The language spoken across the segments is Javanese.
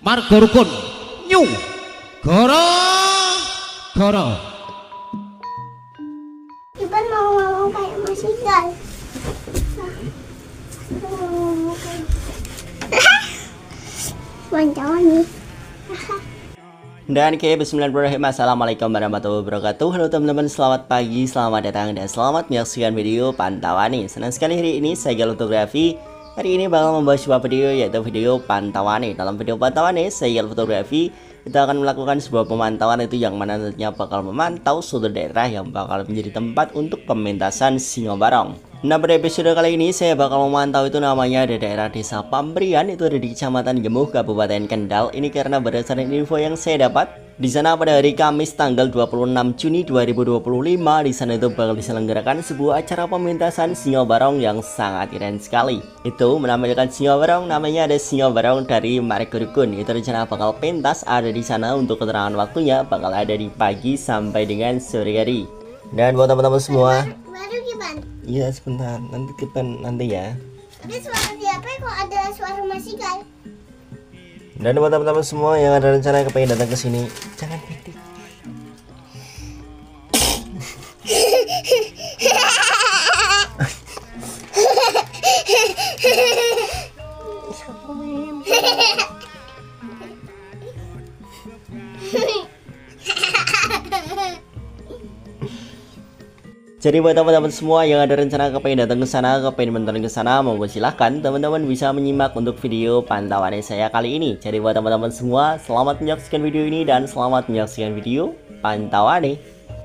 Marga Rukun Nyu Goro Goro. Iban mau ngomong kayak Mas Iqbal. Wancawan nih. Dan bismillahirrahmanirrahim. Assalamualaikum warahmatullahi wabarakatuh. Halo teman-teman, selamat pagi, selamat datang dan selamat menyaksikan video pantauan nih. Senang sekali hari ini saya Gal Fotografi. Hari ini bakal membahas sebuah video, yaitu video pantauan nih. Dalam video pantauan nih saya Gal Fotografi, kita akan melakukan sebuah pemantauan, itu yang mana nantinya bakal memantau suatu daerah yang bakal menjadi tempat untuk pementasan Singo Barong. Nah, pada episode kali ini saya bakal memantau itu namanya ada daerah Desa Pambrian, itu ada di Kecamatan Gemuh, Kabupaten Kendal. Ini karena berdasarkan info yang saya dapat, di sana pada hari Kamis tanggal 26 Juni 2025 di sana itu bakal diselenggarakan sebuah acara pementasan Singo Barong yang sangat keren sekali. Itu menampilkan Singo Barong, namanya ada Singo Barong dari Marga Rukun. Itu rencana bakal pentas ada di sana, untuk keterangan waktunya bakal ada di pagi sampai dengan sore hari. Dan buat teman-teman semua, Baru gimana? iya sebentar, nanti kita nanti ya. Ada suara siapa kok ada suara Mas Iqbal? Dan buat teman-teman semua yang ada rencana kepengen datang ke sini, jangan kritik. Jadi buat teman-teman semua yang ada rencana kepengen datang ke sana, kepengen menonton ke sana, monggo silahkan teman-teman bisa menyimak untuk video pantauan saya kali ini. Jadi buat teman-teman semua, selamat menyaksikan video ini dan selamat menyaksikan video pantauan nih.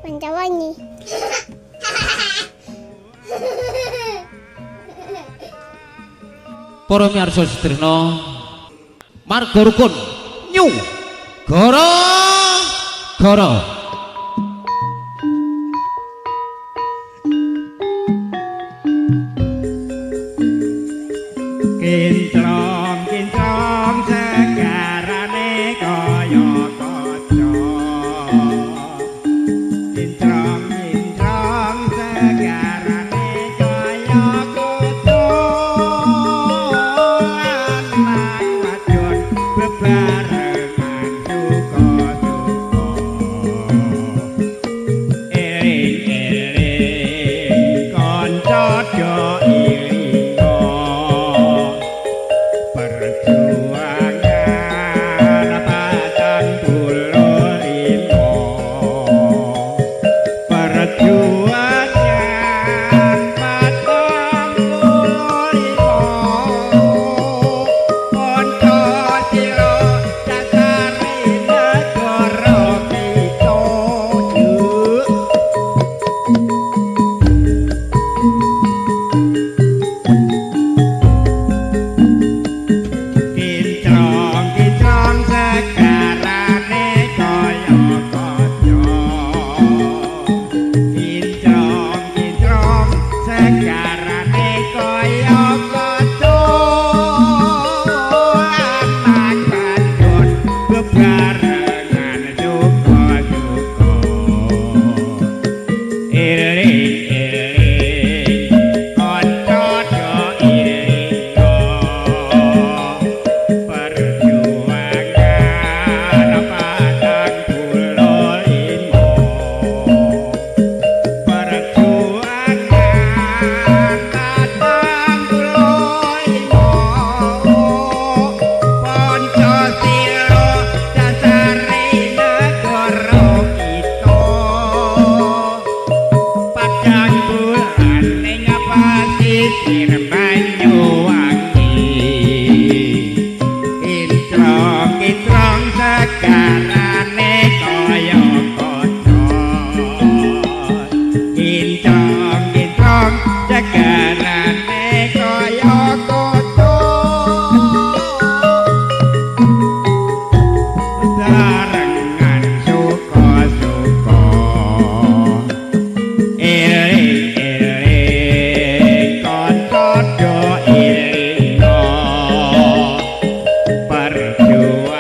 Wancawan nih. Para miyarsa setrina, Marga Rukun Nyu Goro Goro. Kinclong segarane kaya kaca. Kinclong segarane kaya kaca. Anak wadon bebarengan suka-suka. Eling-eling kanca do ilinga. Perjuangan patang puluh lima. Perjuangan patang puluh lima. Pancasila dasare negara kita. Kinclong segarane kaya kaca. Kinclong segarane kaya kaca. Anak wadon bebarengan suka-suka. Eling-eling kanca do ilinga. Perjuangan patang puluh lima. Perjuangan patang puluh lima. Pancasila dasare negara kita. Padang bulan ning pasisir Banyuwangi. Kinclong segarane kaya kaca. Kinclong segarane kaya kaca. Barengan suka-suka. Eling-eling kanca do ilinga. Perjuangan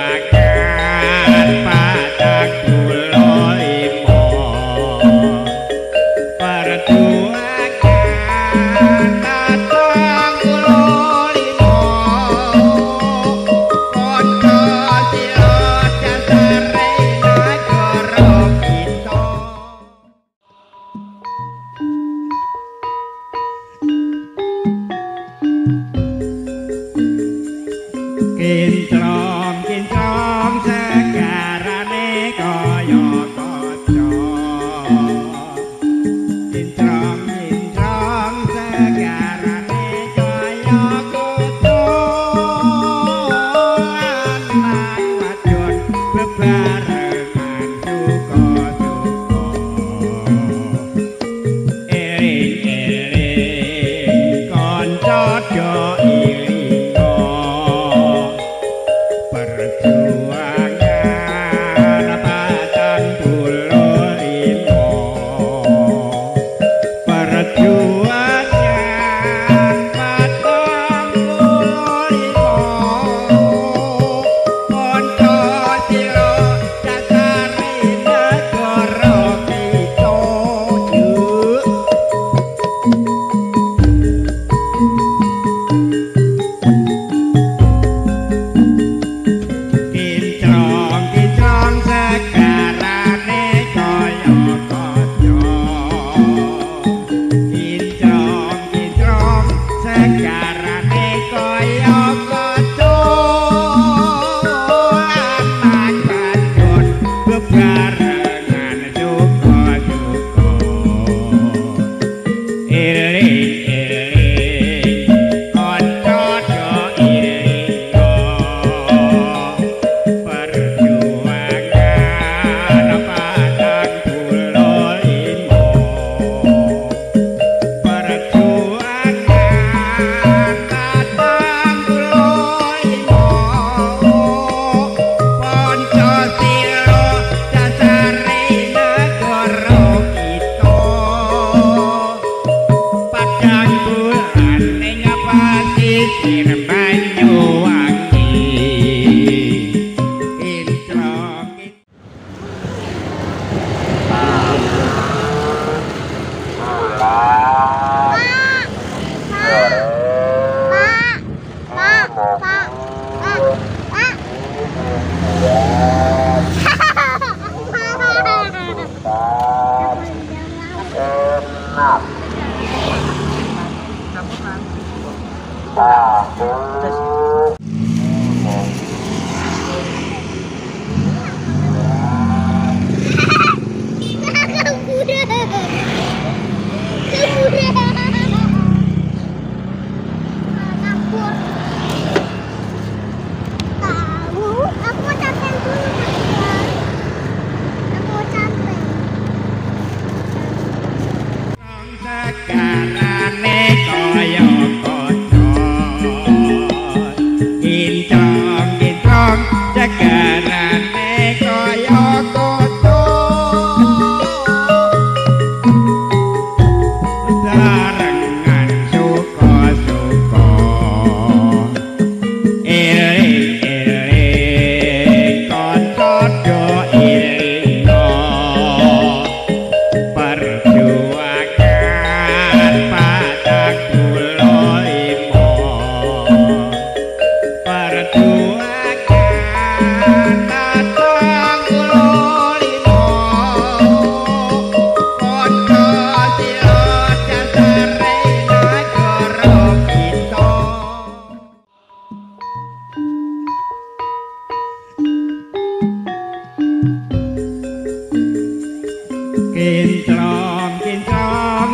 kinclong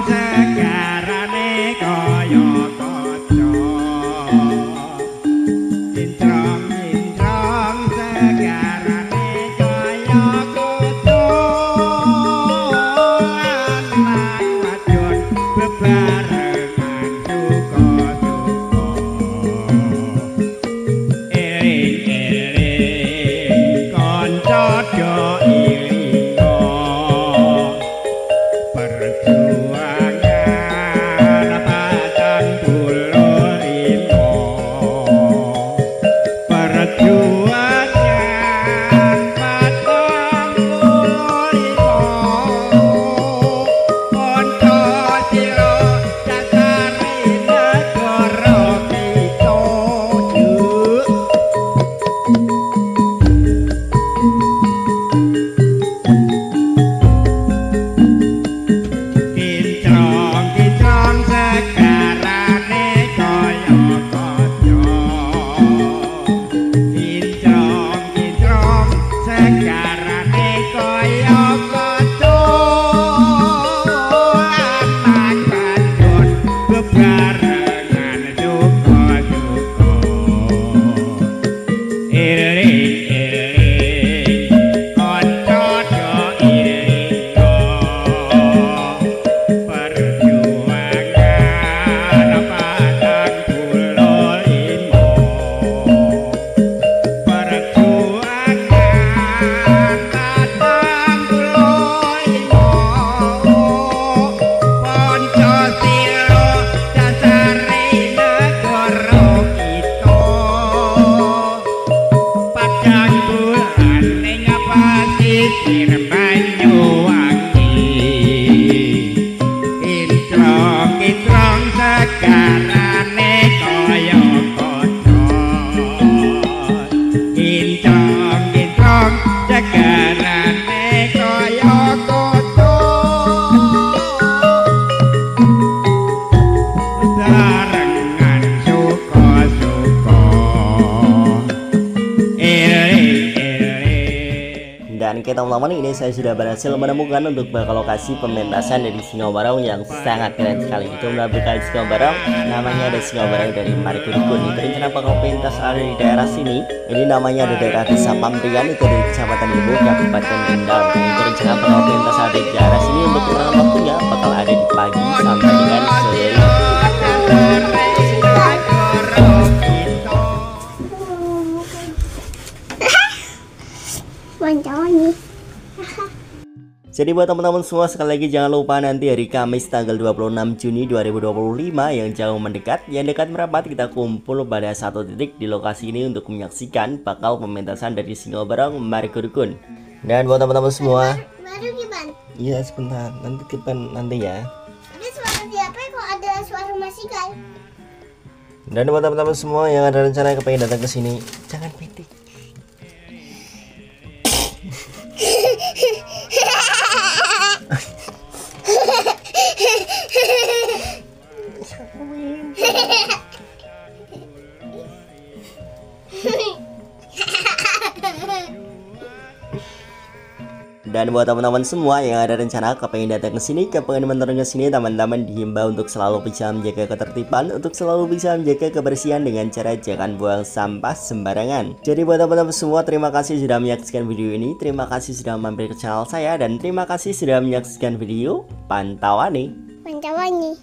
segarane kaya kaca. Kinclong segarane kaya kaca. Anak wadon bebarengan suka-suka. Eling-eling kanca do ilinga. Perjuangan patang puluh lima. Perjuangan patang puluh lima. Pancasila dasare negara kita. Kinclong segarane kaya kaca. Kinclong segarane kaya kaca. Anak wadon bebarengan suka-suka. Eling-eling kanca do ilinga. Perjuangan patang puluh lima. Perjuangan patang puluh lima. Pancasila dasare negara kita. Padang bulan ning pasisir Banyuwangi. Kinclong segarane kaya kaca. Kinclong segarane kaya kaca. Barengan suka-suka. Eling-eling. Dan oke teman-teman, ini saya sudah berhasil menemukan untuk bakal lokasi pementasan dari Singo Barong yang sangat keren sekali. Itu menampilkan Singo Barong, namanya ada Singo Barong dari Marikudukun. Itu rencana bakal pentas ada di daerah sini. Ini namanya ada daerah Desa Pamrian, itu dari Kecamatan Ibu, Kabupaten Kendal. Dan itu rencana bakal pentas ada di daerah sini. Untuk keterangan waktunya bakal ada di pagi sampai dengan sore. Wanjawani. Jadi buat teman-teman semua, sekali lagi jangan lupa nanti hari Kamis tanggal 26 Juni 2025 yang jauh mendekat, yang dekat merapat, kita kumpul pada satu titik di lokasi ini untuk menyaksikan bakal pementasan dari Singo Barong Marikudukun. Dan buat teman-teman semua, Baru gimana? iya sebentar, nanti nanti ya. Ada suara siapa kok ada suara masikal? Dan buat teman-teman semua yang ada rencana kepengen datang ke sini, jangan pitik. Dan buat teman-teman semua yang ada rencana kepengen datang ke sini, kepengen menonton ke sini, teman-teman dihimbau untuk selalu bisa menjaga ketertiban, untuk selalu bisa menjaga kebersihan dengan cara jangan buang sampah sembarangan. Jadi buat teman-teman semua, terima kasih sudah menyaksikan video ini, terima kasih sudah mampir ke channel saya, dan terima kasih sudah menyaksikan video Pantauan nih. Wanjawani.